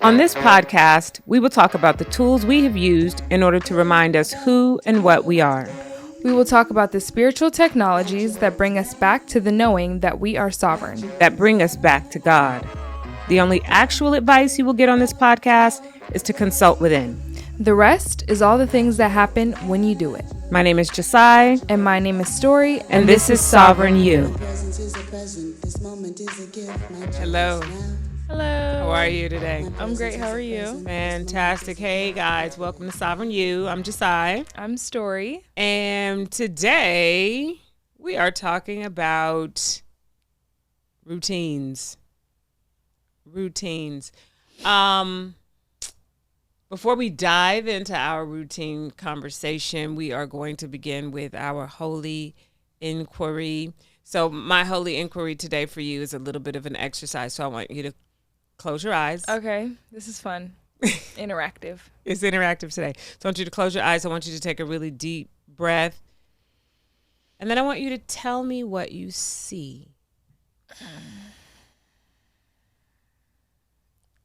On this podcast, we will talk about the tools we have used in order to remind us who and what we are. We will talk about the spiritual technologies that bring us back to the knowing that we are sovereign. That bring us back to God. The only actual advice you will get on this podcast is to consult within. The rest is all the things that happen when you do it. My name is Jasai. And my name is Stori. And this is Sovereign You. Hello. Hello. How are you today? I'm great. How are you? Fantastic. Hey, guys. Welcome to Sovereign You. I'm Jasai. I'm Stori. And today we are talking about routines. Before we dive into our routine conversation, we are going to begin with our holy inquiry. So my holy inquiry today for you is a little bit of an exercise. So I want you to close your eyes. Okay. This is fun. Interactive. It's interactive today. So I want you to close your eyes. I want you to take a really deep breath. And then I want you to tell me what you see.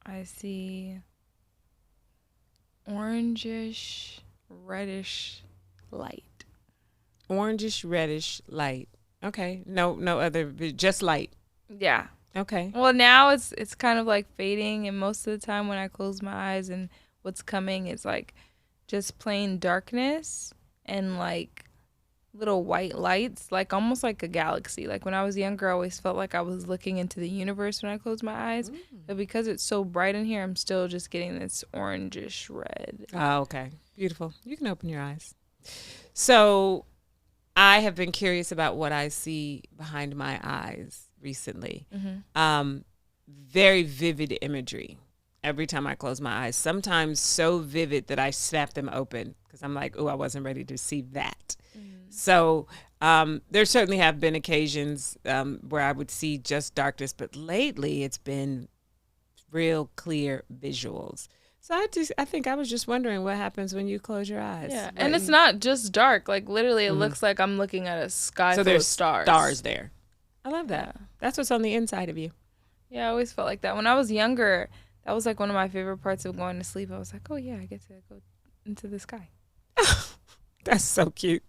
I see orangish, reddish light. Orangish, reddish light. Okay. No other, just light. Yeah. Okay. Well, now it's kind of like fading, and most of the time when I close my eyes and what's coming is like just plain darkness and like little white lights, like almost like a galaxy. Like when I was younger, I always felt like I was looking into the universe when I closed my eyes. But because it's so bright in here, I'm still just getting this orangish red. Oh, okay. Beautiful. You can open your eyes. So I have been curious about what I see behind my eyes recently. Very vivid imagery every time I close my eyes. Sometimes so vivid that I snap them open because I'm like, oh, I wasn't ready to see that. So there certainly have been occasions where I would see just darkness, but lately it's been real clear visuals. So I think I was just wondering what happens when you close your eyes. Yeah, and it's not just dark. Like literally, it looks like I'm looking at a sky full of stars. So there's stars there. I love that. Yeah. That's what's on the inside of you. Yeah, I always felt like that. When I was younger, that was like one of my favorite parts of going to sleep. I was like, oh yeah, I get to go into the sky. That's so cute.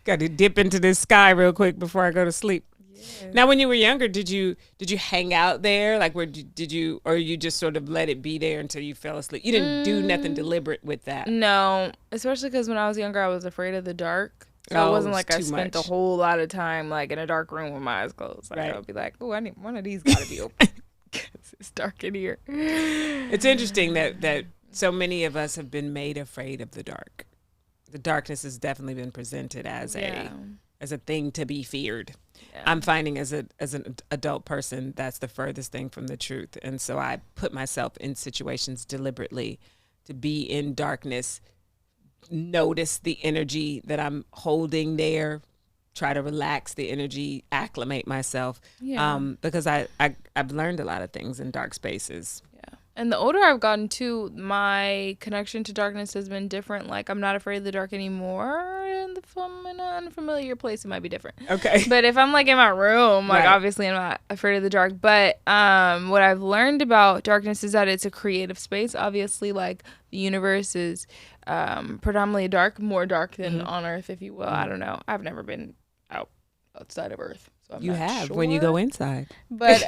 Got to dip into this sky real quick before I go to sleep. Yeah. Now, when you were younger, did you hang out there? Like, where did you, or you just sort of let it be there until you fell asleep? You didn't do nothing deliberate with that. No, especially because when I was younger, I was afraid of the dark. So it wasn't like I spent a whole lot of time like in a dark room with my eyes closed. Like, I would be like, oh, I need one of these got to be open because it's dark in here. It's interesting that so many of us have been made afraid of the dark. The darkness has definitely been presented as a thing to be feared. Yeah. I'm finding as an adult person, that's the furthest thing from the truth. And so I put myself in situations deliberately to be in darkness, notice the energy that I'm holding there, try to relax the energy, acclimate myself. Yeah. Because I've learned a lot of things in dark spaces. Yeah. And the older I've gotten too, my connection to darkness has been different. Like I'm not afraid of the dark anymore. And if I'm in an unfamiliar place, it might be different. Okay. But if I'm like in my room, like obviously I'm not afraid of the dark. But what I've learned about darkness is that it's a creative space. Obviously, like the universe is predominantly dark, more dark than on Earth, if you will. I don't know. I've never been outside of Earth. So I'm not sure. When you go inside. But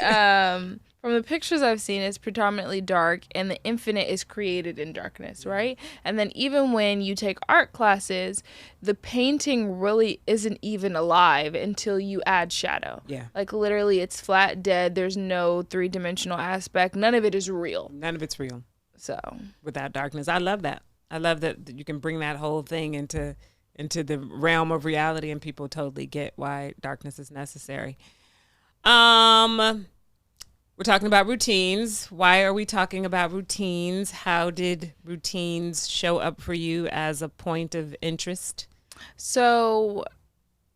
from the pictures I've seen, it's predominantly dark, and the infinite is created in darkness, right? And then even when you take art classes, the painting really isn't even alive until you add shadow. Yeah. Like literally it's flat, dead. There's no three-dimensional aspect. None of it is real. None of it's real. So without darkness. I love that. I love that you can bring that whole thing into the realm of reality, and people totally get why darkness is necessary. We're talking about routines. Why are we talking about routines? How did routines show up for you as a point of interest? So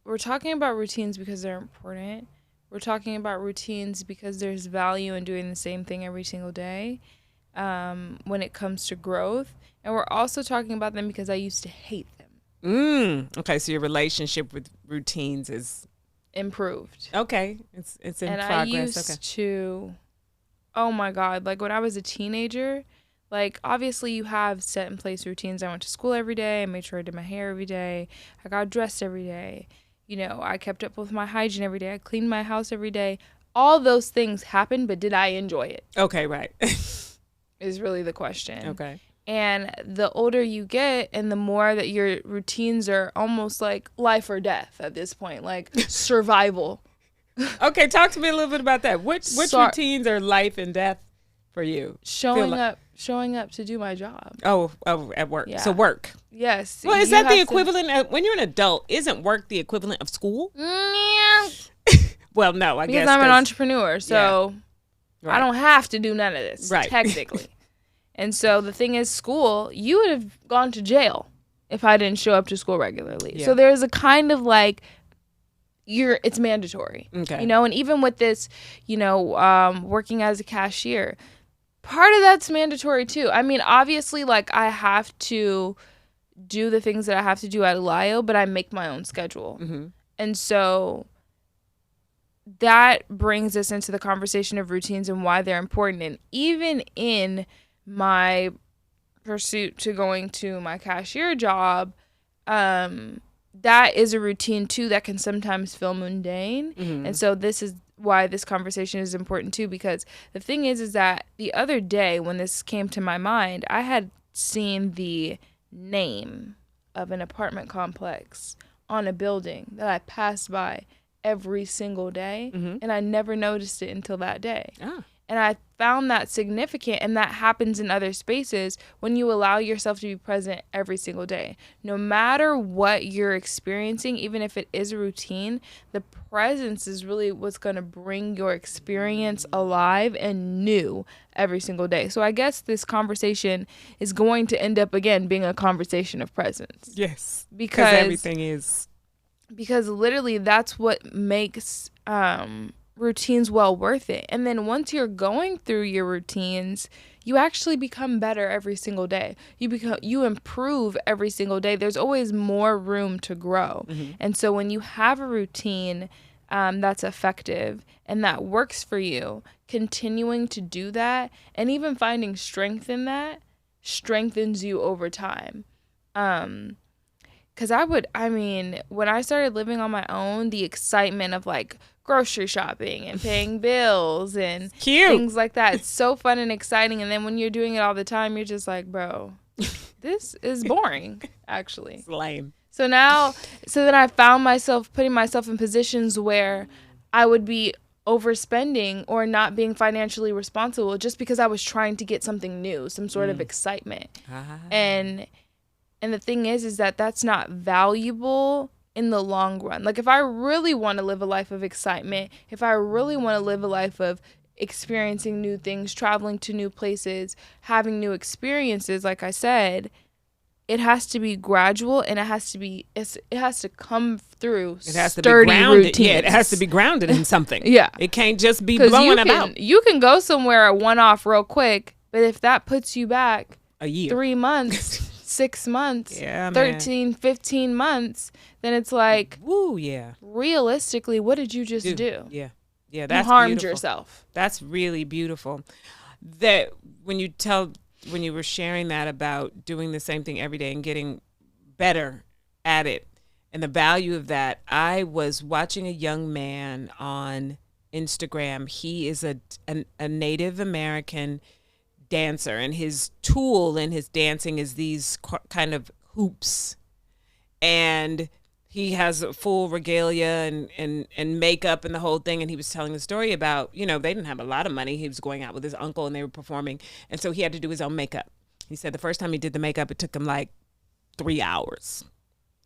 we're talking about routines because they're important. We're talking about routines because there's value in doing the same thing every single day when it comes to growth. And we're also talking about them because I used to hate them. Okay, so your relationship with routines is improved. Okay, it's in progress. And I used to, oh my God, like when I was a teenager, Like, obviously, you have set in place routines. I went to school every day. I made sure I did my hair every day. I got dressed every day. You know, I kept up with my hygiene every day. I cleaned my house every day. All those things happened, but did I enjoy it? Okay, right. Is really the question. Okay. And the older you get and the more that your routines are almost like life or death at this point, like survival. Okay, talk to me a little bit about that. Which routines are life and death for you? Showing up to do my job. Oh, at work. Yeah. So work. Yes. Well, is that the equivalent of, when you're an adult, isn't work the equivalent of school? Yeah. Well, no, I guess. Because I'm an entrepreneur, so right. I don't have to do none of this, technically. And so the thing is, school, you would have gone to jail if I didn't show up to school regularly. Yeah. So there's a kind of like, it's mandatory. Okay. You know, and even with this, you know, working as a cashier, part of that's mandatory too. I mean, obviously, like, I have to do the things that I have to do at Lio, but I make my own schedule. Mm-hmm. And so that brings us into the conversation of routines and why they're important. And even in my pursuit to going to my cashier job, that is a routine too that can sometimes feel mundane. Mm-hmm. And so this is why this conversation is important too, because the thing is that the other day when this came to my mind, I had seen the name of an apartment complex on a building that I passed by every single day, mm-hmm. and I never noticed it until that day. Ah. And I found that significant, and that happens in other spaces when you allow yourself to be present every single day. No matter what you're experiencing, even if it is a routine, the presence is really what's going to bring your experience alive and new every single day. So I guess this conversation is going to end up, again, being a conversation of presence. Yes. Because everything is. Because literally that's what makes routines well worth it. And then once you're going through your routines, you actually become better every single day. You improve every single day. There's always more room to grow. Mm-hmm. And so when you have a routine that's effective and that works for you, continuing to do that and even finding strength in that strengthens you over time. Because when I started living on my own, the excitement of like grocery shopping and paying bills and things like that, it's so fun and exciting. And then when you're doing it all the time, you're just like, bro, this is boring, actually. It's lame. So then I found myself putting myself in positions where I would be overspending or not being financially responsible just because I was trying to get something new, some sort of excitement. Ah. And the thing is that that's not valuable in the long run. Like, if I really want to live a life of excitement, if I really want to live a life of experiencing new things, traveling to new places, having new experiences, like I said, it has to be gradual and it has to come through sturdy routines. Yeah, it has to be grounded in something. Yeah. It can't just be blowing about. You can go somewhere a one-off real quick, but if that puts you back a year, 3 months, 6 months, 13, 15 months, then it's like, woo, yeah. Realistically, what did you just do? Yeah. Yeah, that's you harmed beautiful. yourself. That's really beautiful. That when you were sharing that about doing the same thing every day and getting better at it and the value of that, I was watching a young man on Instagram. He is a Native American dancer, and his tool in his dancing is these kind of hoops, and he has a full regalia and makeup and the whole thing. And he was telling the story about, they didn't have a lot of money. He was going out with his uncle and they were performing, and so he had to do his own makeup. He said the first time he did the makeup, it took him like 3 hours,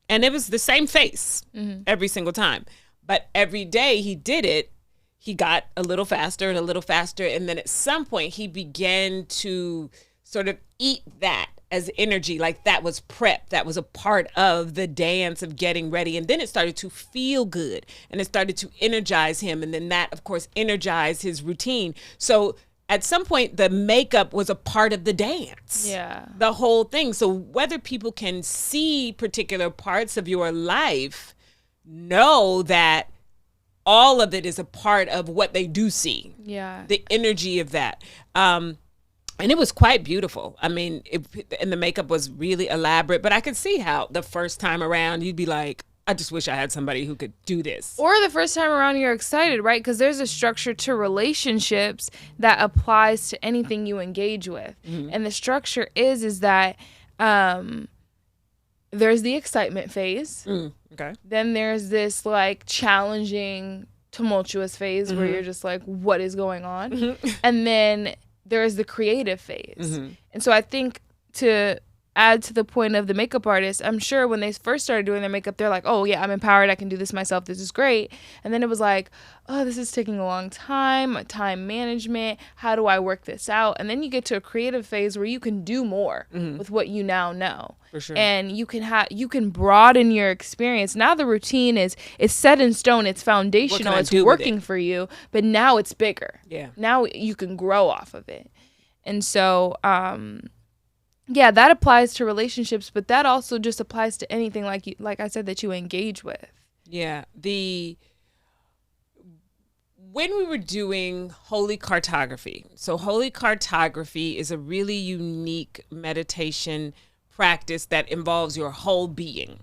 and it was the same face every single time, but every day he did it, he got a little faster and a little faster. And then at some point he began to sort of eat that as energy, like that was prep. That was a part of the dance of getting ready. And then it started to feel good and it started to energize him. And then that, of course, energized his routine. So at some point the makeup was a part of the dance. Yeah. The whole thing. So whether people can see particular parts of your life, know that all of it is a part of what they do see. Yeah. The energy of that. And it was quite beautiful. I mean, and the makeup was really elaborate, but I could see how the first time around you'd be like, I just wish I had somebody who could do this. Or the first time around you're excited, right? Because there's a structure to relationships that applies to anything you engage with. Mm-hmm. And the structure is that there's the excitement phase. Okay. Then there's this like challenging, tumultuous phase where you're just like, what is going on? Mm-hmm. And then there's the creative phase. Mm-hmm. And so I think to add to the point of the makeup artist, I'm sure when they first started doing their makeup, they're like, oh yeah, I'm empowered. I can do this myself. This is great. And then it was like, oh, this is taking a long time management. How do I work this out? And then you get to a creative phase where you can do more with what you now know. For sure. And you can broaden your experience. Now the routine is set in stone. It's foundational. It's working for you. But now it's bigger. Yeah. Now you can grow off of it. And so, yeah, that applies to relationships, but that also just applies to anything like I said that you engage with. Yeah. When we were doing holy cartography, so holy cartography is a really unique meditation practice that involves your whole being.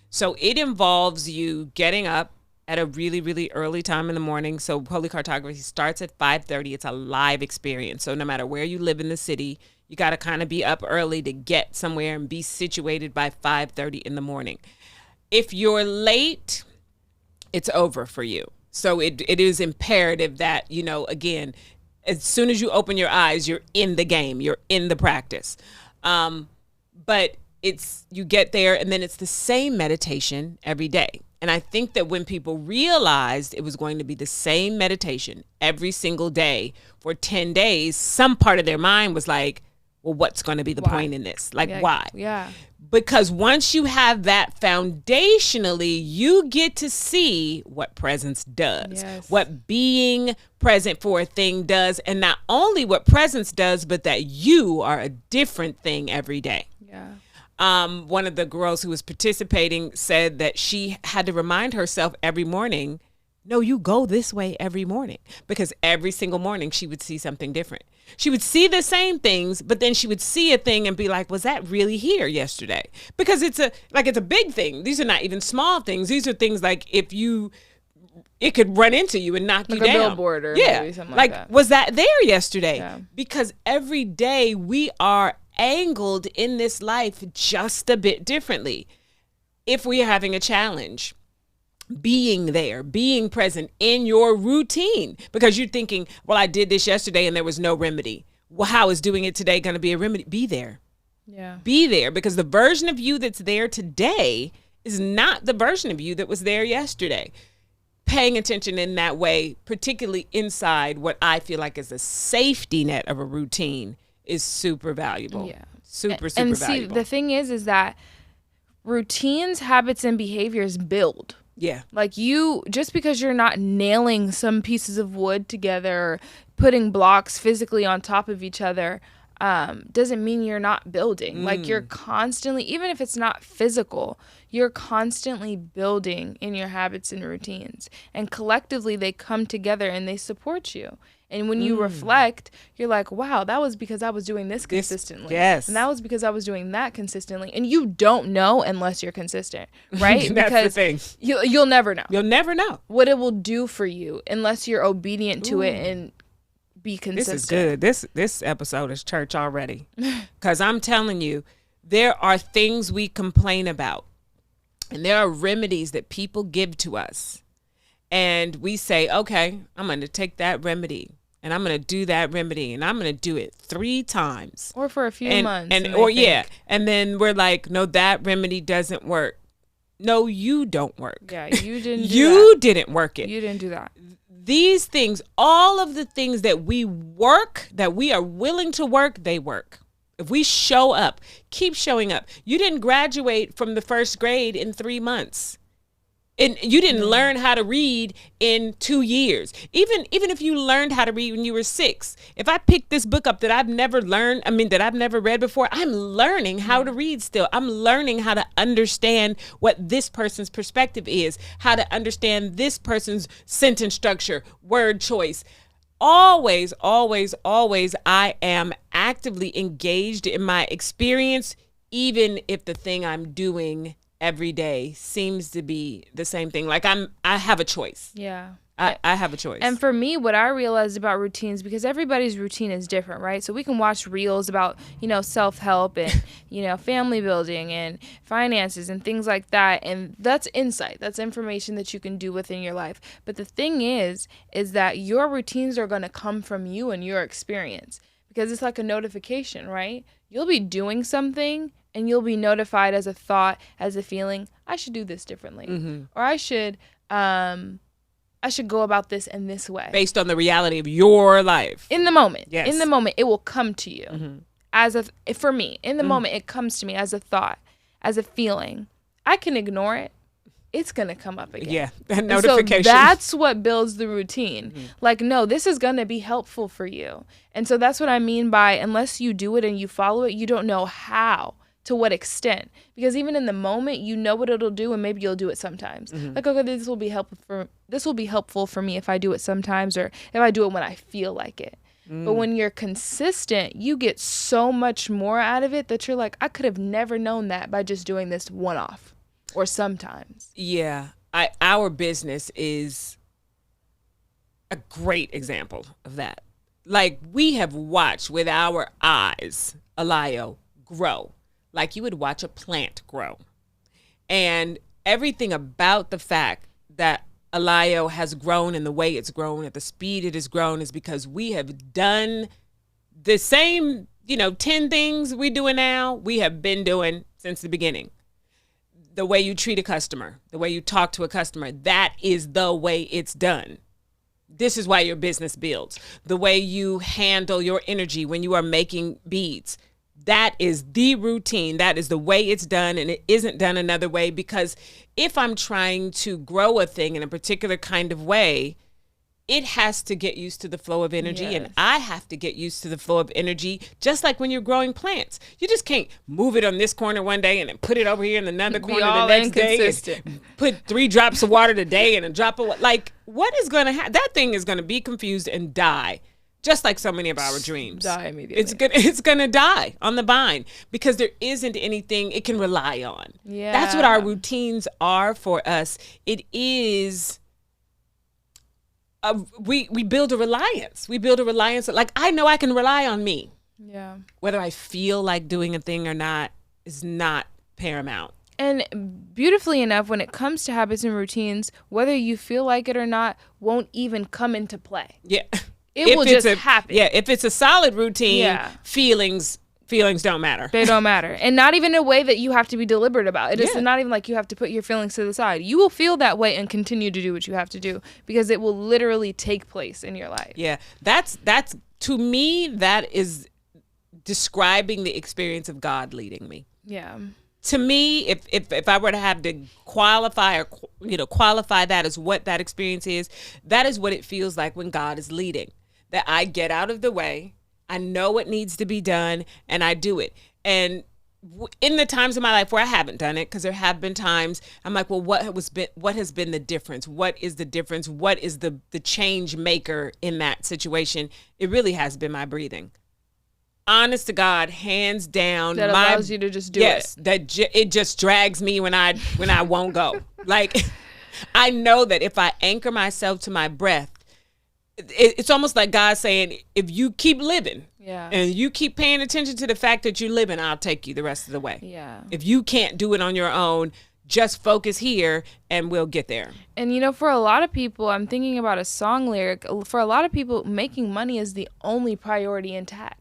So it involves you getting up at a really, really early time in the morning. So holy cartography starts at 5:30. It's a live experience. So no matter where you live in the city, you got to kind of be up early to get somewhere and be situated by 5:30 in the morning. If you're late, it's over for you. So it is imperative that, again, as soon as you open your eyes, you're in the game, you're in the practice. But you get there and then it's the same meditation every day. And I think that when people realized it was going to be the same meditation every single day for 10 days, some part of their mind was like, well, what's going to be the point in this? Like, why? Yeah. Because once you have that foundationally, you get to see what presence does, what being present for a thing does, and not only what presence does, but that you are a different thing every day. Yeah. One of the girls who was participating said that she had to remind herself every morning, no, you go this way every morning, because every single morning she would see something different. She would see the same things, but then she would see a thing and be like, was that really here yesterday? Because it's a big thing. These are not even small things. These are things like it could run into you and knock you down. Like a billboard or maybe something like that. Was that there yesterday? Yeah. Because every day we are angled in this life just a bit differently. If we are having a challenge, being there, being present in your routine, because you're thinking, well, I did this yesterday and there was no remedy. Well, how is doing it today going to be a remedy? Be there. Yeah. Be there, because the version of you that's there today is not the version of you that was there yesterday. Paying attention in that way, particularly inside what I feel like is a safety net of a routine, is super valuable. Yeah. Super and valuable. See, the thing is that routines, habits, and behaviors build. Yeah. Like just because you're not nailing some pieces of wood together, or putting blocks physically on top of each other, doesn't mean you're not building. Like you're constantly, even if it's not physical, you're constantly building in your habits and routines. And collectively they come together and they support you. And when you reflect, you're like, wow, that was because I was doing this consistently. Yes. And that was because I was doing that consistently. And you don't know unless you're consistent, right? That's because the thing. You'll never know. You'll never know what it will do for you unless you're obedient to it and be consistent. This is good. This episode is church already. Because I'm telling you, there are things we complain about. And there are remedies that people give to us. And we say, okay, I'm going to take that remedy. And I'm going to do that remedy, and I'm going to do it 3 times. Or for a few months. And then we're like, no, that remedy doesn't work. No, you don't work. Yeah, you didn't do You didn't work it. You didn't do that. These things, all of the things that we work, that we are willing to work, they work. If we show up, keep showing up. You didn't graduate from the 1st grade in 3 months. And you didn't learn how to read in 2 years. Even if you learned how to read when you were 6, if I pick this book up that I've never read before, I'm learning how to read still. I'm learning how to understand what this person's perspective is, how to understand this person's sentence structure, word choice. always, always, always, I am actively engaged in my experience, even if the thing I'm doing every day seems to be the same thing. Like I have a choice. Yeah. I have a choice. And for me, what I realized about routines, because everybody's routine is different, right? So we can watch reels about, self-help and, family building and finances and things like that. And that's insight. That's information that you can do within your life. But the thing is that your routines are going to come from you and your experience, because it's like a notification, right? You'll be doing something and you'll be notified as a thought, as a feeling, I should do this differently. Mm-hmm. Or I should go about this in this way. Based on the reality of your life. In the moment. Yes. In the moment, it will come to you. Mm-hmm. For me, in the moment, it comes to me as a thought, as a feeling. I can ignore it. It's going to come up again. Yeah, that notification. So that's what builds the routine. Mm-hmm. Like, no, this is going to be helpful for you. And so that's what I mean by, unless you do it and you follow it, you don't know how. To what extent? Because even in the moment, you know what it'll do, and maybe you'll do it sometimes. Mm-hmm. Like, okay, this will be helpful for me if I do it sometimes, or if I do it when I feel like it. But when you're consistent, you get so much more out of it that you're like, I could have never known that by just doing this one-off or sometimes. Yeah, our business is a great example of that. Like, we have watched with our eyes Alayo grow. Like you would watch a plant grow. And everything about the fact that Alayo has grown and the way it's grown at the speed it has grown is because we have done the same, 10 things we're doing now, we have been doing since the beginning. The way you treat a customer, the way you talk to a customer, that is the way it's done. This is why your business builds. The way you handle your energy when you are making beads. That is the routine. That is the way it's done, and it isn't done another way, because if I'm trying to grow a thing in a particular kind of way, it has to get used to the flow of energy, yes. And I have to get used to the flow of energy, just like when you're growing plants. You just can't move it on this corner one day and then put it over here in another corner the next day. And put 3 drops of water today and a drop of like, what is going to happen? That thing is going to be confused and die. Just like so many of our dreams. Die immediately. It's gonna die on the vine because there isn't anything it can rely on. Yeah. That's what our routines are for us. It is we build a reliance. We build a reliance. Like, I know I can rely on me. Yeah. Whether I feel like doing a thing or not is not paramount. And beautifully enough, when it comes to habits and routines, whether you feel like it or not won't even come into play. Yeah. It will just happen. Yeah, if it's a solid routine, feelings don't matter. They don't matter. And not even in a way that you have to be deliberate about. It is not even like you have to put your feelings to the side. You will feel that way and continue to do what you have to do because it will literally take place in your life. Yeah, that's to me, that is describing the experience of God leading me. Yeah. To me, if I were to have to qualify that as what that experience is, that is what it feels like when God is leading. That I get out of the way, I know what needs to be done, and I do it. And in the times of my life where I haven't done it, because there have been times I'm like, well, what has been the difference? What is the difference? What is the change maker in that situation? It really has been my breathing. Honest to God, hands down. That allows you to just do it. Yes, it just drags me when I won't go. Like, I know that if I anchor myself to my breath, it's almost like God saying, if you keep living and you keep paying attention to the fact that you're living, I'll take you the rest of the way. Yeah. If you can't do it on your own, just focus here and we'll get there. And, for a lot of people, I'm thinking about a song lyric. For a lot of people, making money is the only priority intact.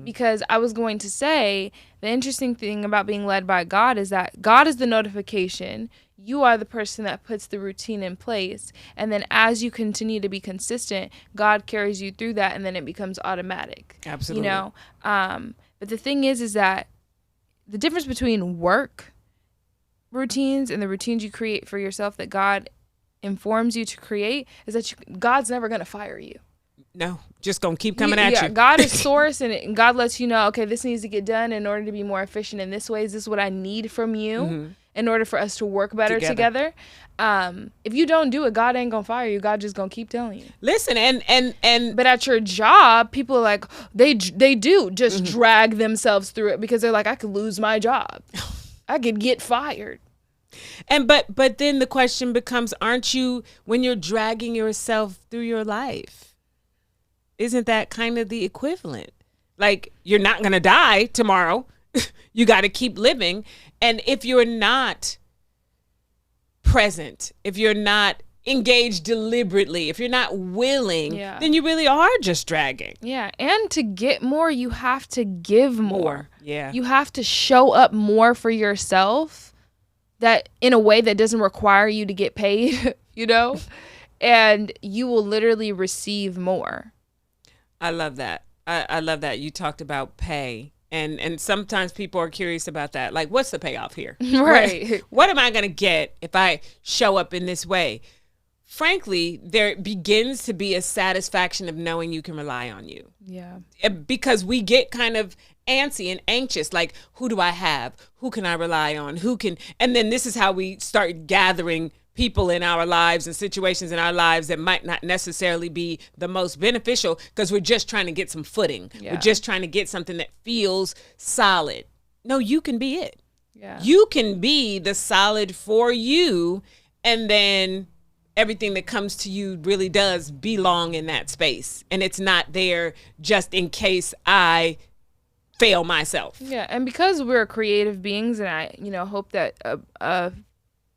Because I was going to say, the interesting thing about being led by God is that God is the notification. You are the person that puts the routine in place. And then as you continue to be consistent, God carries you through that, and then it becomes automatic. Absolutely. But the thing is that the difference between work routines and the routines you create for yourself that God informs you to create is that God's never going to fire you. No, just going to keep coming at you. God is source, and God lets you know, okay, this needs to get done in order to be more efficient in this way. Is this what I need from you? Mm-hmm. in order for us to work better together. If you don't do it, God ain't gonna fire you. God just gonna keep telling you. Listen, and but at your job, people are like, they do just drag themselves through it because they're like, I could lose my job. I could get fired. And but then the question becomes, aren't you, when you're dragging yourself through your life, isn't that kind of the equivalent? Like, you're not going to die tomorrow. You got to keep living. And if you're not present, if you're not engaged deliberately, if you're not willing, then you really are just dragging. Yeah. And to get more, you have to give more. Yeah. You have to show up more for yourself, that in a way that doesn't require you to get paid, you know, and you will literally receive more. I love that. I love that. You talked about pay. And sometimes people are curious about that. Like, what's the payoff here? Right. What am I going to get if I show up in this way? Frankly, there begins to be a satisfaction of knowing you can rely on you. Yeah. Because we get kind of antsy and anxious, like, who do I have? Who can I rely on? Who can? And then this is how we start gathering people in our lives and situations in our lives that might not necessarily be the most beneficial, because we're just trying to get some footing. Yeah. We're just trying to get something that feels solid. No, you can be it. Yeah. You can be the solid for you, and then everything that comes to you really does belong in that space. And it's not there just in case I fail myself. Yeah, and because we're creative beings, and I, hope that a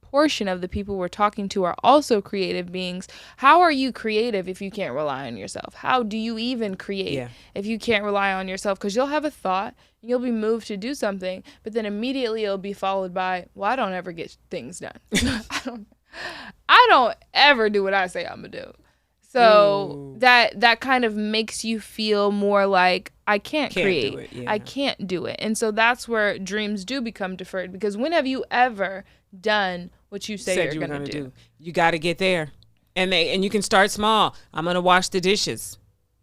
portion of the people we're talking to are also creative beings. How are you creative if you can't rely on yourself? How do you even create if you can't rely on yourself? Because you'll have a thought, you'll be moved to do something, but then immediately it'll be followed by, well, I don't ever get things done. I don't ever do what I say I'm gonna do. So that kind of makes you feel more like, I can't create. Do it. Yeah. I can't do it. And so that's where dreams do become deferred, because when have you ever done what you say you're going to do? You got to get there. And you can start small. I'm going to wash the dishes.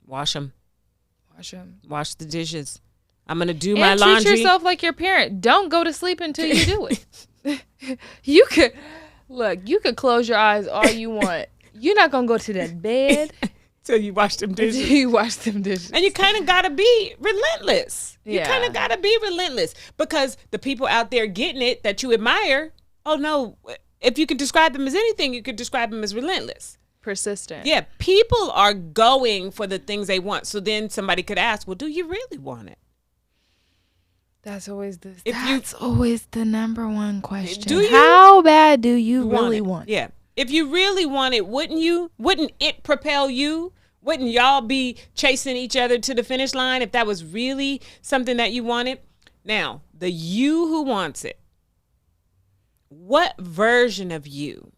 Wash them. Wash the dishes. I'm going to do my laundry. And treat yourself like your parent. Don't go to sleep until you do it. You could close your eyes all you want. You're not going to go to that bed till you wash them dishes. And you kind of got to be relentless. You kind of got to be relentless, because the people out there getting it that you admire, oh no, if you could describe them as anything, you could describe them as relentless. Persistent. Yeah, people are going for the things they want. So then somebody could ask, well, do you really want it? That's always the number one question. How bad do you really want it? Yeah. If you really want it, wouldn't it propel you? Wouldn't y'all be chasing each other to the finish line if that was really something that you wanted? Now, the you who wants it, what version of you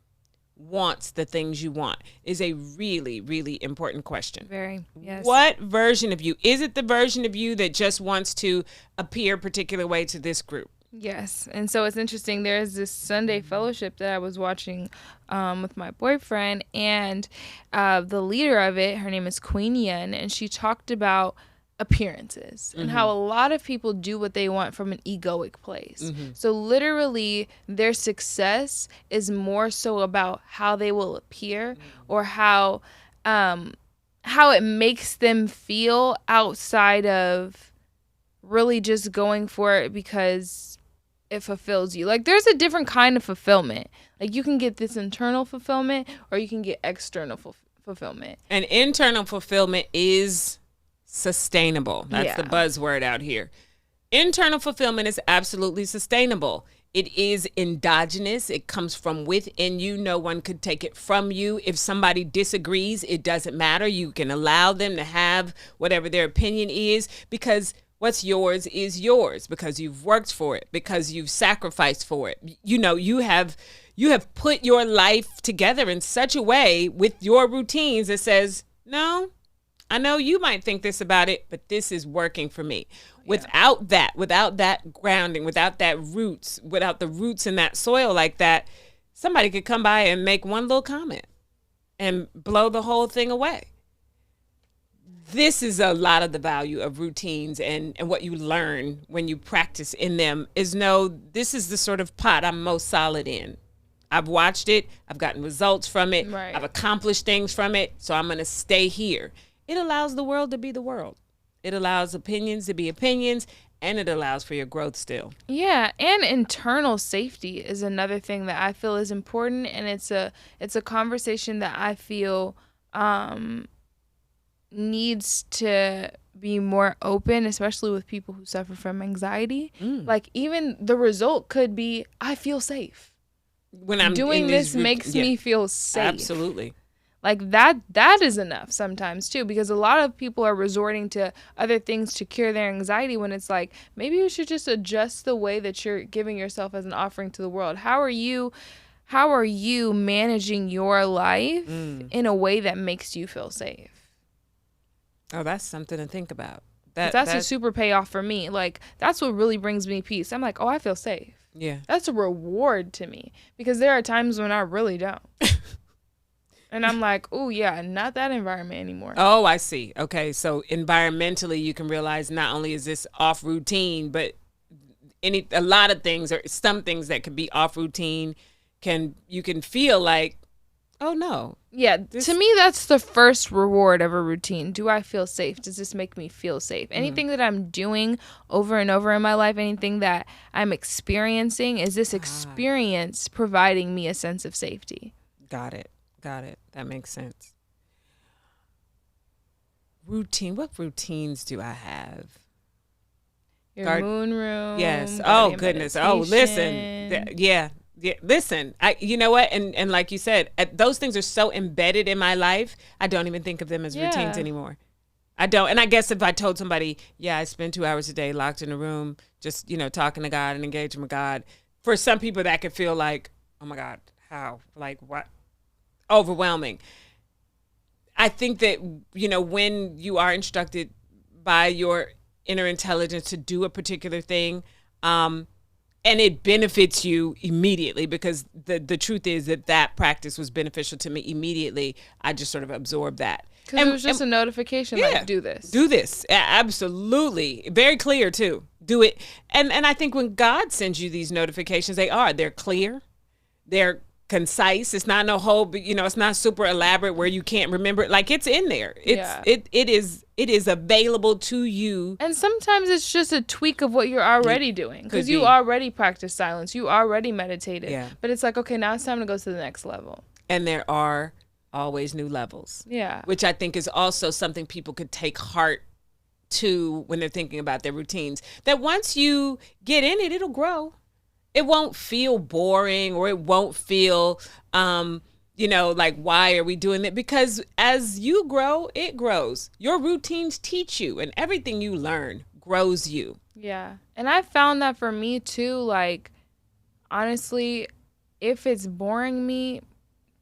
wants the things you want is a really, really important question. Very, yes. What version of you? Is it the version of you that just wants to appear a particular way to this group? Yes. And so it's interesting. There's this Sunday fellowship that I was watching with my boyfriend, and the leader of it, her name is Queen Yen, and she talked about appearances and how a lot of people do what they want from an egoic place. So literally their success is more so about how they will appear or how it makes them feel, outside of really just going for it because it fulfills you. Like, there's a different kind of fulfillment. Like, you can get this internal fulfillment or you can get external fulfillment. And internal fulfillment is sustainable. That's the buzzword out here. Internal fulfillment is absolutely sustainable. It is endogenous. It comes from within you. No one could take it from you. If somebody disagrees, it doesn't matter. You can allow them to have whatever their opinion is, because what's yours is yours, because you've worked for it, because you've sacrificed for it. You have put your life together in such a way with your routines that says, no, I know you might think this about it, but this is working for me. Without that grounding, without the roots in that soil like that, somebody could come by and make one little comment and blow the whole thing away. this is a lot of the value of routines, and what you learn when you practice in them is this is the sort of pot I'm most solid in. I've watched it. I've gotten results from it. Right. I've accomplished things from it. So I'm going to stay here. It allows the world to be the world. It allows opinions to be opinions, and it allows for your growth still. Yeah, and internal safety is another thing that I feel is important, and it's a conversation that I feel needs to be more open, especially with people who suffer from anxiety. Like, even the result could be, I feel safe. When I'm doing this makes me feel safe. Absolutely. Like that is enough sometimes too, because a lot of people are resorting to other things to cure their anxiety, when it's like, maybe you should just adjust the way that you're giving yourself as an offering to the world. How are you managing your life in a way that makes you feel safe? Oh, that's something to think about. That's a super payoff for me. Like, that's what really brings me peace. I'm like, oh, I feel safe. Yeah. That's a reward to me, because there are times when I really don't. And I'm like, oh, yeah, not that environment anymore. Oh, I see. Okay. So environmentally, you can realize not only is this off routine, but a lot of things, or some things that could be off routine, you can feel like, oh, no. Yeah. To me, that's the first reward of a routine. Do I feel safe? Does this make me feel safe? Anything that I'm doing over and over in my life, anything that I'm experiencing, is this experience providing me a sense of safety? Got it. That makes sense. Routine. What routines do I have? Your moon room. Yes. Oh, goodness. Oh, listen. Yeah. Listen, you know what? And like you said, those things are so embedded in my life, I don't even think of them as routines anymore. I don't. And I guess if I told somebody, I spend 2 hours a day locked in a room, just, talking to God and engaging with God, for some people that could feel like, oh my God, how? Like, what? Overwhelming. I think that, when you are instructed by your inner intelligence to do a particular thing, and it benefits you immediately, because the truth is that practice was beneficial to me immediately, I just sort of absorbed that. Because it was just a notification, like, do this. Do this. Absolutely. Very clear, too. Do it. And I think when God sends you these notifications, they're clear. They're concise. It's not no whole, it's not super elaborate where you can't remember it. Like, it's in there. It is available to you. And sometimes it's just a tweak of what you're already doing, because you already practice silence. You already meditated. Yeah. But it's like, okay, now it's time to go to the next level. And there are always new levels. Yeah. Which I think is also something people could take heart to when they're thinking about their routines. That once you get in it, it'll grow. It won't feel boring, or it won't feel, like, why are we doing that? Because as you grow, it grows. Your routines teach you, and everything you learn grows you. Yeah. And I found that for me too, like, honestly, if it's boring me,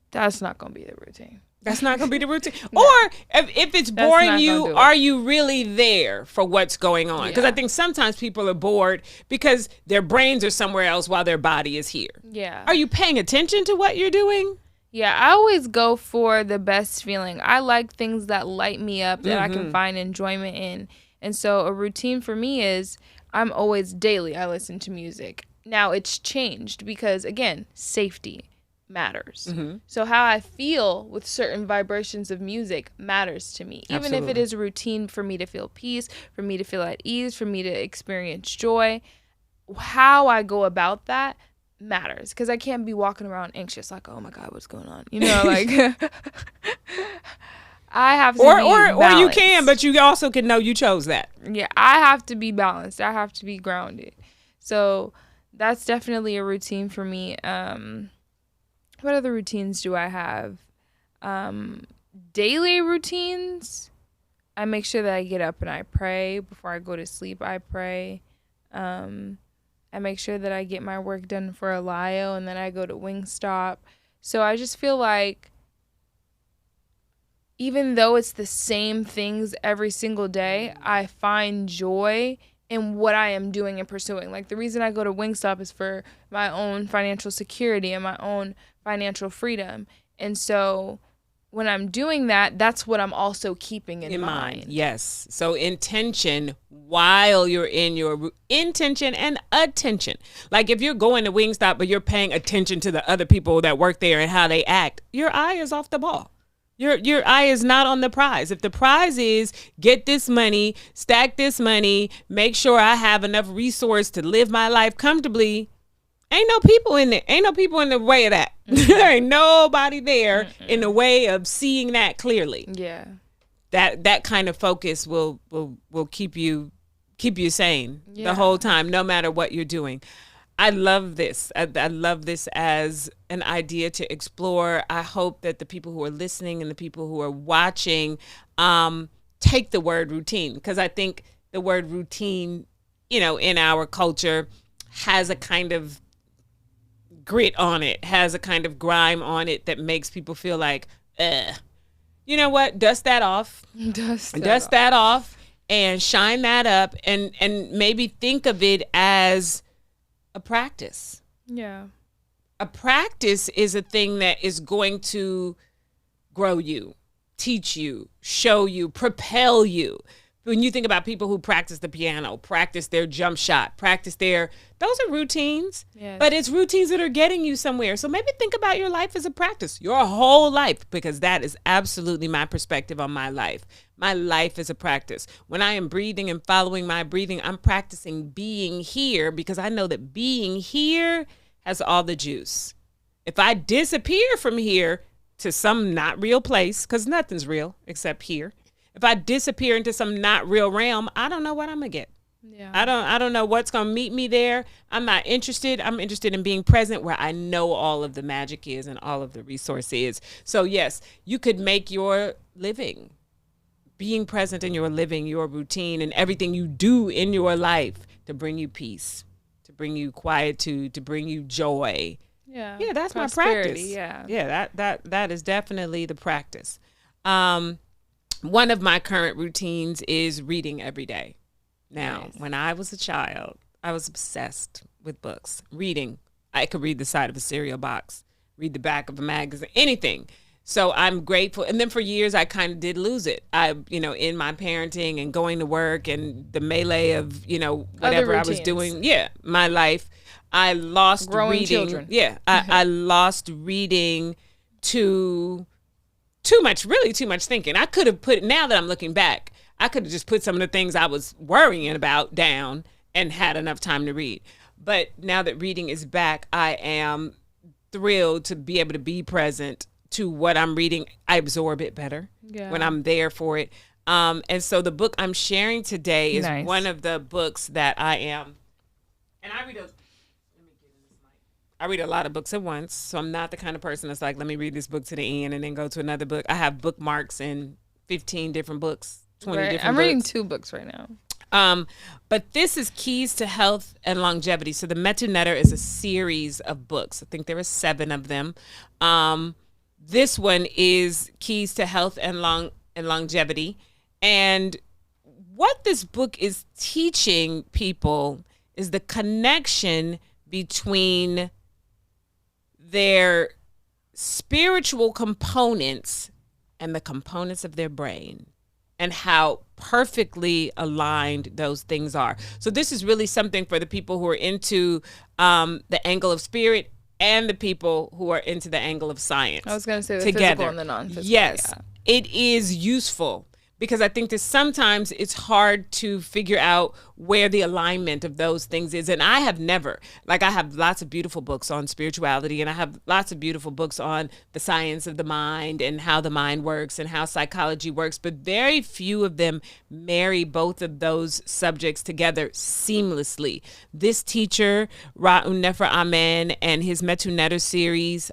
that's not going to be the routine. That's not going to be the routine. No. Or if it's boring you, are you really there for what's going on? Because I think sometimes people are bored because their brains are somewhere else while their body is here. Yeah. Are you paying attention to what you're doing? Yeah, I always go for the best feeling. I like things that light me up, that I can find enjoyment in. And so a routine for me is, I'm always daily, I listen to music. Now it's changed because, again, safety matters. So how I feel with certain vibrations of music matters to me. Even if it is a routine for me to feel peace, for me to feel at ease, for me to experience joy, how I go about that matters. Because I can't be walking around anxious, like, oh my God, what's going on? Like, I have to be balanced. Or you can, but you also can know you chose that. Yeah, I have to be balanced. I have to be grounded. So that's definitely a routine for me. What other routines do I have? Daily routines. I make sure that I get up and I pray. Before I go to sleep, I pray. I make sure that I get my work done for Elio, and then I go to Wingstop. So I just feel like, even though it's the same things every single day, I find joy in what I am doing and pursuing. Like, the reason I go to Wingstop is for my own financial security and my own financial freedom. And so when I'm doing that, that's what I'm also keeping in mind. Yes. So intention while you're in your intention and attention. Like if you're going to Wingstop, but you're paying attention to the other people that work there and how they act, your eye is off the ball. Your eye is not on the prize. If the prize is get this money, stack this money, make sure I have enough resource to live my life comfortably, ain't no people in there. Ain't no people in the way of that. There ain't nobody there in the way of seeing that clearly. Yeah. That kind of focus will keep you sane the whole time, no matter what you're doing. I love this. I love this as an idea to explore. I hope that the people who are listening and the people who are watching take the word routine, because I think the word routine, in our culture has a kind of grit on it, has a kind of grime on it that makes people feel like, you know what? Dust that off. Dust that off and shine that up and maybe think of it as a practice. Yeah. A practice is a thing that is going to grow you, teach you, show you, propel you. When you think about people who practice the piano, practice their jump shot, those are routines, yes. But it's routines that are getting you somewhere. So maybe think about your life as a practice, your whole life, because that is absolutely my perspective on my life. My life is a practice. When I am breathing and following my breathing, I'm practicing being here, because I know that being here has all the juice. If I disappear from here to some not real place, because nothing's real except here. If I disappear into some not real realm, I don't know what I'm gonna get. Yeah. I don't know what's gonna meet me there. I'm not interested. I'm interested in being present where I know all of the magic is and all of the resource is. So yes, you could make your living, being present in your living, your routine, and everything you do in your life to bring you peace, to bring you quietude, to bring you joy. Yeah. Yeah, that's my practice. Yeah. Yeah, that is definitely the practice. One of my current routines is reading every day. Now, When I was a child, I was obsessed with books, reading. I could read the side of a cereal box, read the back of a magazine, anything. So I'm grateful. And then for years, I kind of did lose it. In my parenting and going to work and the melee of, whatever I was doing. Yeah, my life. I lost growing reading. Children. Yeah, I lost reading to too much thinking. I could have now that I'm looking back, I could have just put some of the things I was worrying about down and had enough time to read. But now that reading is back, I am thrilled to be able to be present to what I'm reading. I absorb it better when I'm there for it. And so the book I'm sharing today is one of the books that I am, and I read a lot of books at once, so I'm not the kind of person that's like, let me read this book to the end and then go to another book. I have bookmarks in 15 different books, 20 different books. I'm reading 2 books right now. But this is Keys to Health and Longevity. So the Metu is a series of books. I think there are 7 of them. This one is Keys to Health and Longevity. And what this book is teaching people is the connection between their spiritual components and the components of their brain, and how perfectly aligned those things are. So this is really something for the people who are into the angle of spirit and the people who are into the angle of science. I was going to say the together. Physical and the non-physical. Yes, it is useful, because I think that sometimes it's hard to figure out where the alignment of those things is. And I have lots of beautiful books on spirituality, and I have lots of beautiful books on the science of the mind and how the mind works and how psychology works, but very few of them marry both of those subjects together seamlessly. This teacher, Ra'un Nefer Amen, and his Metu series,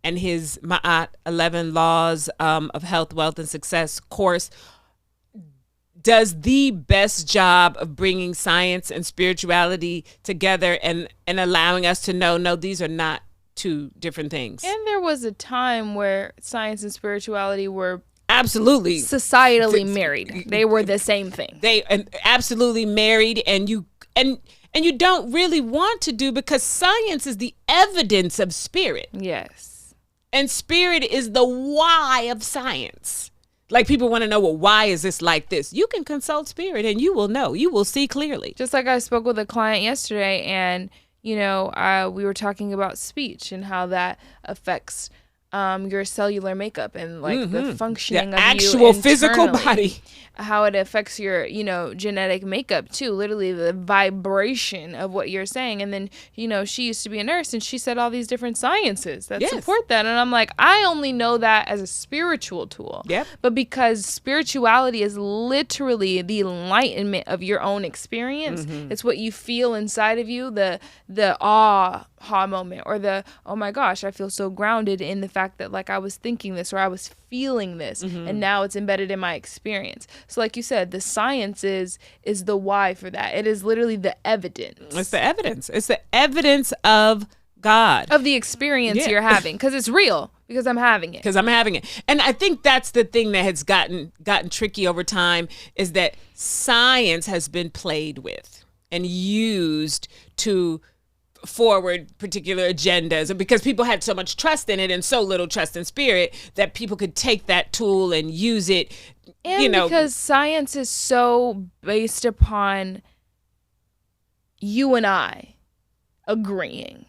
and his Ma'at, 11 Laws of Health, Wealth, and Success course does the best job of bringing science and spirituality together and allowing us to know, no, these are not 2 different things. And there was a time where science and spirituality were absolutely societally married. They were the same thing. They absolutely married, and you don't really want to do, because science is the evidence of spirit. Yes. And spirit is the why of science. Like people want to know, well, why is this like this? You can consult spirit and you will know. You will see clearly. Just like I spoke with a client yesterday and, we were talking about speech and how that affects your cellular makeup and like the functioning of actual physical body, how it affects your genetic makeup too, literally the vibration of what you're saying. And then she used to be a nurse and she said all these different sciences that support that, and I'm like, I only know that as a spiritual tool. But because spirituality is literally the enlightenment of your own experience, it's what you feel inside of you, the aha moment, or the, oh my gosh, I feel so grounded in the fact that like I was thinking this or I was feeling this, and now it's embedded in my experience. So like you said, the science is the why for that. It is literally the evidence. It's the evidence. It's the evidence of God, of the experience you're having, because it's real, because I'm having it. And I think that's the thing that has gotten tricky over time, is that science has been played with and used to forward particular agendas, because people had so much trust in it and so little trust in spirit that people could take that tool and use it. And because science is so based upon you and I agreeing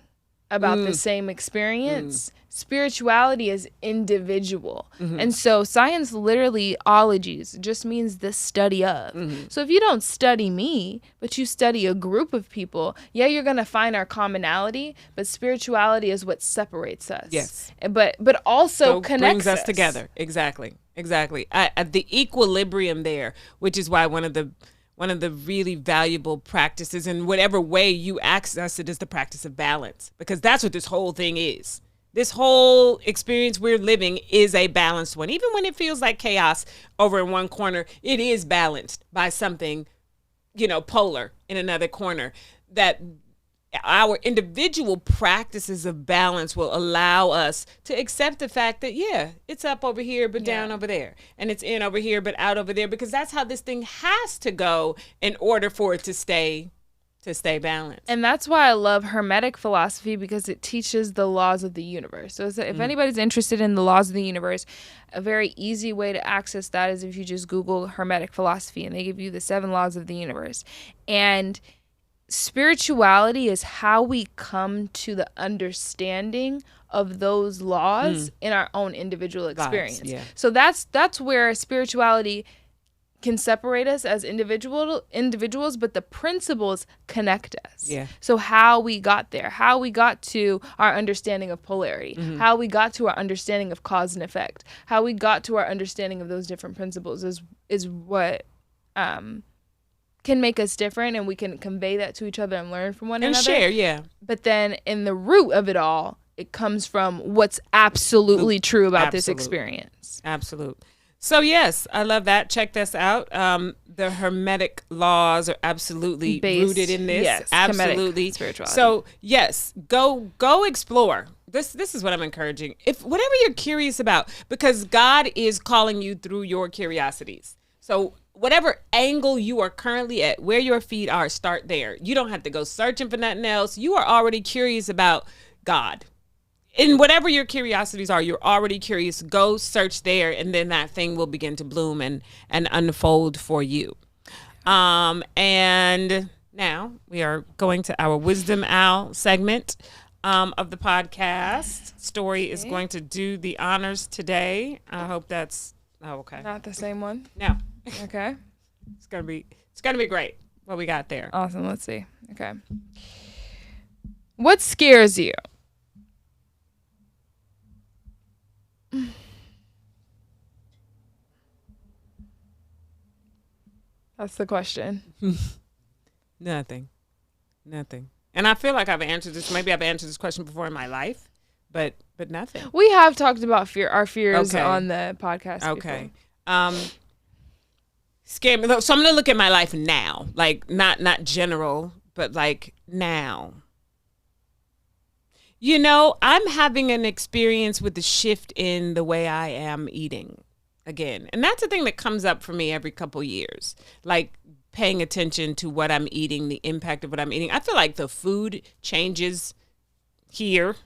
about the same experience, spirituality is individual. And so science, literally, ologies, just means the study of. So if you don't study me, but you study a group of people, you're going to find our commonality, but spirituality is what separates us. Yes. But also connects brings us together. Exactly. The equilibrium there, which is why one of the really valuable practices, in whatever way you access it, is the practice of balance, because that's what this whole thing is. This whole experience we're living is a balanced one. Even when it feels like chaos over in one corner, it is balanced by something, polar in another corner. That our individual practices of balance will allow us to accept the fact that, it's up over here, but down over there. And it's in over here, but out over there, because that's how this thing has to go in order for it to stay balanced. And that's why I love Hermetic philosophy, because it teaches the laws of the universe. So if anybody's interested in the laws of the universe, a very easy way to access that is if you just Google Hermetic philosophy, and they give you the 7 laws of the universe. And spirituality is how we come to the understanding of those laws in our own individual experience. So that's where spirituality can separate us as individuals, but the principles connect us. So how we got there, how we got to our understanding of polarity, how we got to our understanding of cause and effect, how we got to our understanding of those different principles is what can make us different, and we can convey that to each other and learn from one another. And share, But then in the root of it all, it comes from what's absolutely true about this experience. Absolute. So yes, I love that. Check this out. The Hermetic laws are absolutely rooted in this. Yes, absolutely. Spirituality. So yes, go explore. This is what I'm encouraging. If whatever you're curious about, because God is calling you through your curiosities. So whatever angle you are currently at, where your feet are, start there. You don't have to go searching for nothing else. You are already curious about God. In whatever your curiosities are, you're already curious. Go search there, and then that thing will begin to bloom and unfold for you. And now we are going to our Wisdom Owl segment of the podcast. Story is going to do the honors today. I hope that's okay. Not the same one? No. Okay. It's gonna be great what we got there. Awesome. Let's see. Okay. What scares you? That's the question. Nothing. And I feel like I've answered this. Maybe I've answered this question before in my life, but nothing. We have talked about our fears on the podcast. Okay. Scare me. So I'm gonna look at my life now, like not general, but like now. I'm having an experience with the shift in the way I am eating again. And that's a thing that comes up for me every couple years, like paying attention to what I'm eating, the impact of what I'm eating. I feel like the food changes here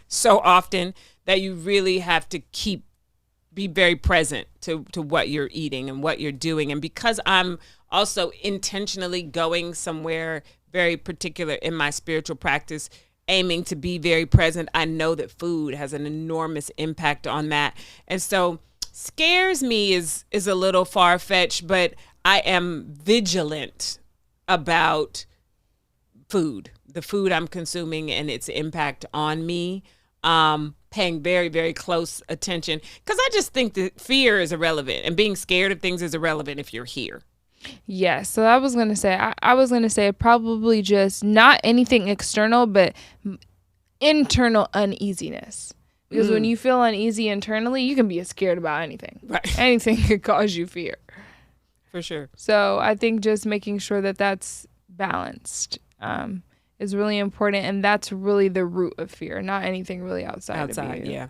so often that you really have to be very present to what you're eating and what you're doing. And because I'm also intentionally going somewhere very particular in my spiritual practice, aiming to be very present, I know that food has an enormous impact on that. And so scares me is a little far-fetched, but I am vigilant about food, the food I'm consuming and its impact on me. Paying very, very close attention, because I just think that fear is irrelevant and being scared of things is irrelevant if you're here. Yes. So I was going to say, I was going to say probably just not anything external, but internal uneasiness. Because when you feel uneasy internally, you can be scared about anything. Right. Anything could cause you fear. For sure. So I think just making sure that that's balanced is really important. And that's really the root of fear, not anything really outside of you. Yeah.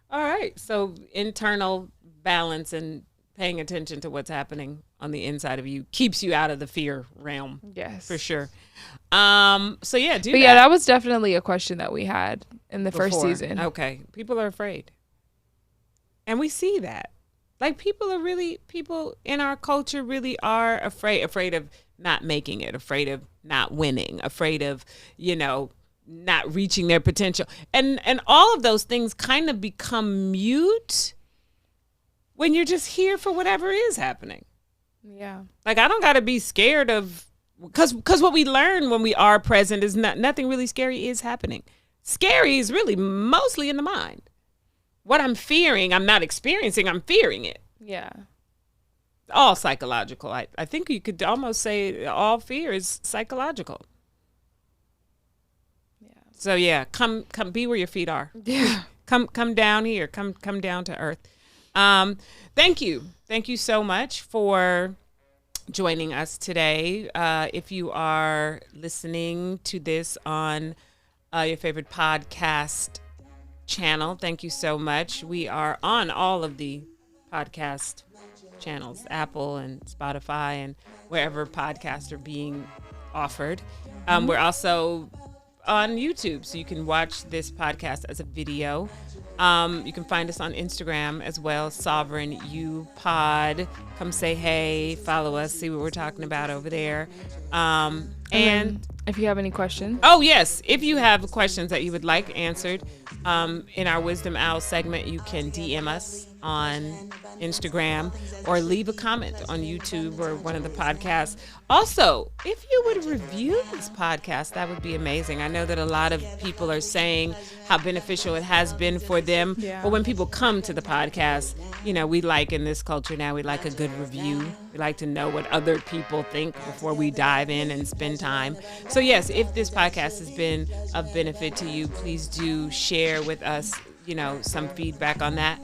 All right. So internal balance and paying attention to what's happening on the inside of you keeps you out of the fear realm. Yes. For sure. So yeah, But yeah, that was definitely a question that we had in the first season. Okay. People are afraid. And we see that. Like people in our culture really are afraid of not making it, afraid of not winning, afraid of, not reaching their potential. And all of those things kind of become mute when you're just here for whatever is happening. Yeah. Like I don't got to be scared of, because what we learn when we are present is nothing really scary is happening. Scary is really mostly in the mind. What I'm fearing, I'm not experiencing, I'm fearing it. Yeah. All psychological. I think you could almost say all fear is psychological. Yeah. So yeah, come be where your feet are. Yeah. Come down here. Come down to earth. Thank you. Thank you so much for joining us today. If you are listening to this on your favorite podcast channel, thank you so much. We are on all of the podcast channels, Apple and Spotify and wherever podcasts are being offered. We're also on YouTube, so you can watch this podcast as a video. You can find us on Instagram as well, Sovereign U Pod. Come say hey, follow us, see what we're talking about over there. And if you have any questions. Oh, yes. If you have questions that you would like answered in our Wisdom Owl segment, you can DM us on Instagram or leave a comment on YouTube or one of the podcasts. Also, if you would review this podcast, that would be amazing. I know that a lot of people are saying how beneficial it has been for them. Yeah. But when people come to the podcast, we like in this culture now, we like a good review. We like to know what other people think before we dive in and spend time. So yes, if this podcast has been of benefit to you, please do share with us, some feedback on that,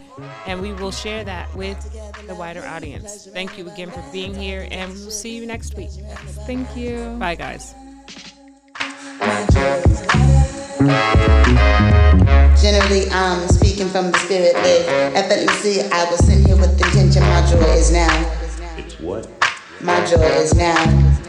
and we will share that with the wider audience. Thank you again for being here, and we'll see you next week. Thank you. Bye, guys. Generally, speaking from the spirit led, effortlessly, I was sent here with intention. My joy is now. It's what? My joy is now.